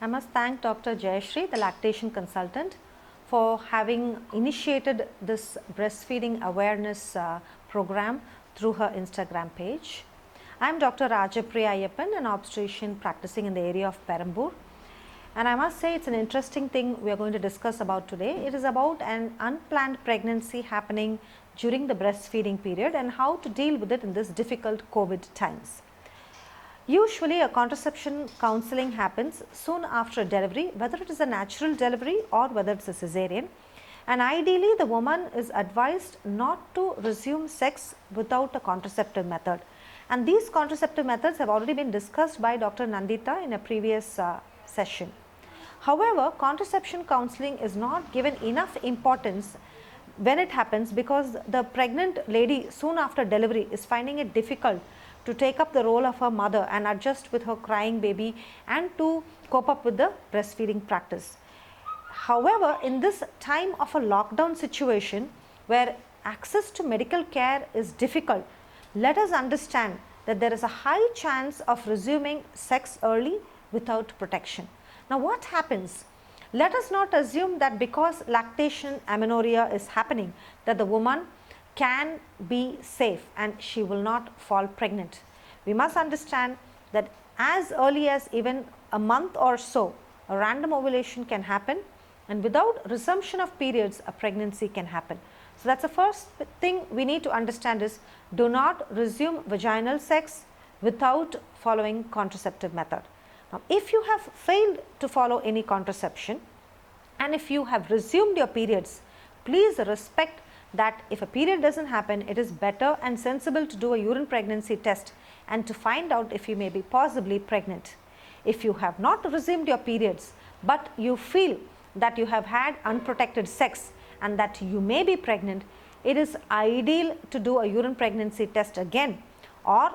I must thank Dr. Jayashree, the lactation consultant, for having initiated this breastfeeding awareness program through her Instagram page. I am Dr. Rajapriya Ayyappan, an obstetrician practicing in the area of Perambur. And I must say it's an interesting thing we are going to discuss about today. It is about an unplanned pregnancy happening during the breastfeeding period and how to deal with it in this difficult COVID times. Usually a contraception counseling happens soon after delivery, whether it is a natural delivery or whether it's a cesarean. And ideally the woman is advised not to resume sex without a contraceptive method. And these contraceptive methods have already been discussed by Dr. Nandita in a previous session. However, contraception counseling is not given enough importance when it happens because the pregnant lady soon after delivery is finding it difficult to take up the role of her mother and adjust with her crying baby and to cope up with the breastfeeding practice. However, in this time of a lockdown situation where access to medical care is difficult, let us understand that there is a high chance of resuming sex early without protection. Now what happens? Let us not assume that because lactation amenorrhea is happening that the woman can be safe and she will not fall pregnant. We must understand that as early as even a month or so, a random ovulation can happen, and without resumption of periods, a pregnancy can happen. So that's the first thing we need to understand is do not resume vaginal sex without following contraceptive method. Now, if you have failed to follow any contraception and if you have resumed your periods, please respect that if a period doesn't happen, it is better and sensible to do a urine pregnancy test and to find out if you may be possibly pregnant. If you have not resumed your periods, but you feel that you have had unprotected sex and that you may be pregnant, it is ideal to do a urine pregnancy test again or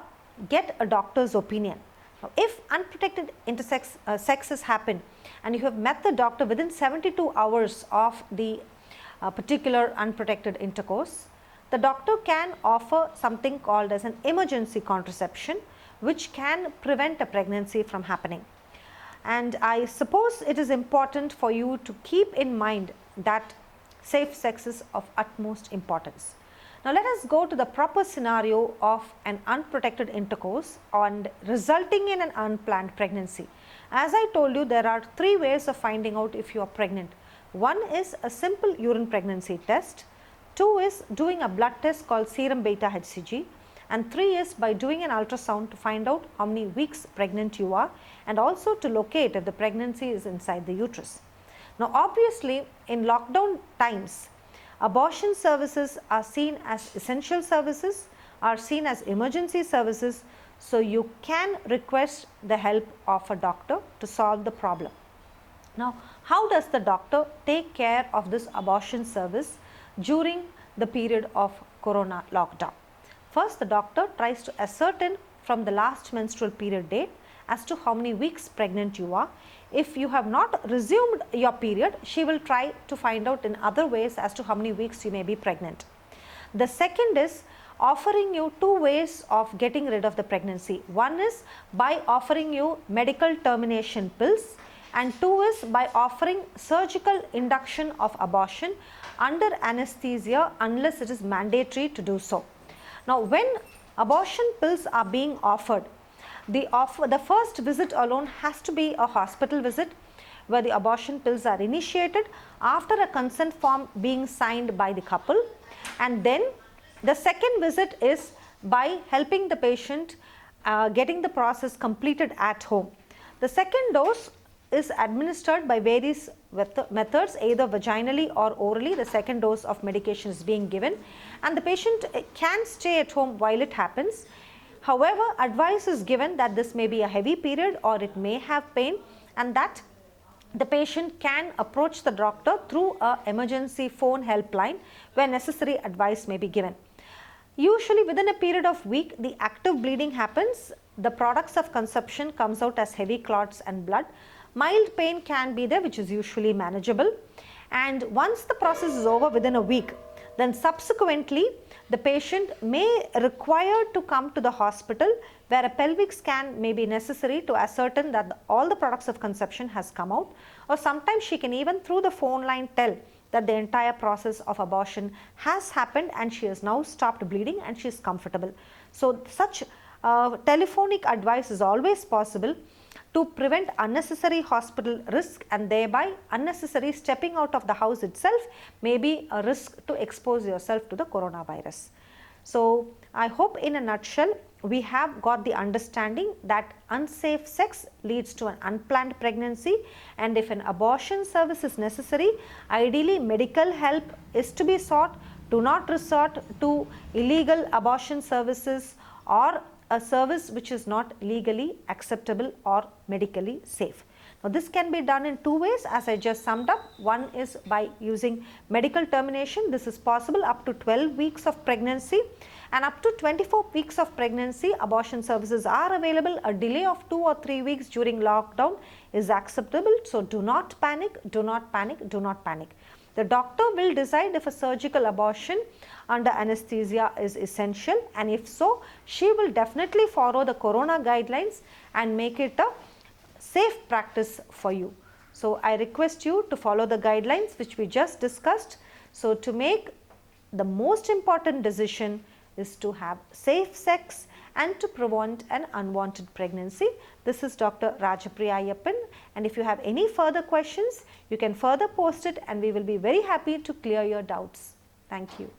get a doctor's opinion. Now, if unprotected intersex sex has happened and you have met the doctor within 72 hours of the particular unprotected intercourse, the doctor can offer something called as an emergency contraception which can prevent a pregnancy from happening. And I suppose it is important for you to keep in mind that safe sex is of utmost importance. Now let us go to the proper scenario of an unprotected intercourse and resulting in an unplanned pregnancy. As I told you, there are three ways of finding out if you are pregnant. One is a simple urine pregnancy test, two is doing a blood test called serum beta HCG, and three is by doing an ultrasound to find out how many weeks pregnant you are and also to locate if the pregnancy is inside the uterus. Now obviously in lockdown times, abortion services are seen as essential services, are seen as emergency services, so you can request the help of a doctor to solve the problem. Now, how does the doctor take care of this abortion service during the period of corona lockdown? First, the doctor tries to ascertain from the last menstrual period date as to how many weeks pregnant you are. If you have not resumed your period, she will try to find out in other ways as to how many weeks you may be pregnant. The second is offering you two ways of getting rid of the pregnancy. One is by offering you medical termination pills, and two is by offering surgical induction of abortion under anesthesia unless it is mandatory to do so. Now, when abortion pills are being offered, the first visit alone has to be a hospital visit where the abortion pills are initiated after a consent form being signed by the couple, and then the second visit is by helping the patient getting the process completed at home. The second dose is administered by various methods, either vaginally or orally. The second dose of medication is being given and the patient can stay at home while it happens. However, advice is given that this may be a heavy period or it may have pain and that the patient can approach the doctor through an emergency phone helpline where necessary advice may be given. Usually within a period of week, the active bleeding happens, the products of conception comes out as heavy clots and blood. Mild pain can be there which is usually manageable, and once the process is over within a week, then subsequently the patient may require to come to the hospital where a pelvic scan may be necessary to ascertain that all the products of conception has come out, or sometimes she can even through the phone line tell that the entire process of abortion has happened and she has now stopped bleeding and she is comfortable. So such telephonic advice is always possible to prevent unnecessary hospital risk, and thereby unnecessary stepping out of the house itself may be a risk to expose yourself to the coronavirus. So I hope in a nutshell we have got the understanding that unsafe sex leads to an unplanned pregnancy, and if an abortion service is necessary, ideally medical help is to be sought. Do not resort to illegal abortion services or a service which is not legally acceptable or medically safe. Now this can be done in two ways as I just summed up. One is by using medical termination. This is possible up to 12 weeks of pregnancy, and up to 24 weeks of pregnancy abortion services are available. A delay of 2 or 3 weeks during lockdown is acceptable. So do not panic, do not panic, do not panic. The doctor will decide if a surgical abortion under anesthesia is essential, and if so, she will definitely follow the corona guidelines and make it a safe practice for you. So I request you to follow the guidelines which we just discussed. So to make the most important decision is to have safe sex and to prevent an unwanted pregnancy. This is Dr. Rajapriya Ayyappan, and if you have any further questions, you can further post it and we will be very happy to clear your doubts. Thank you.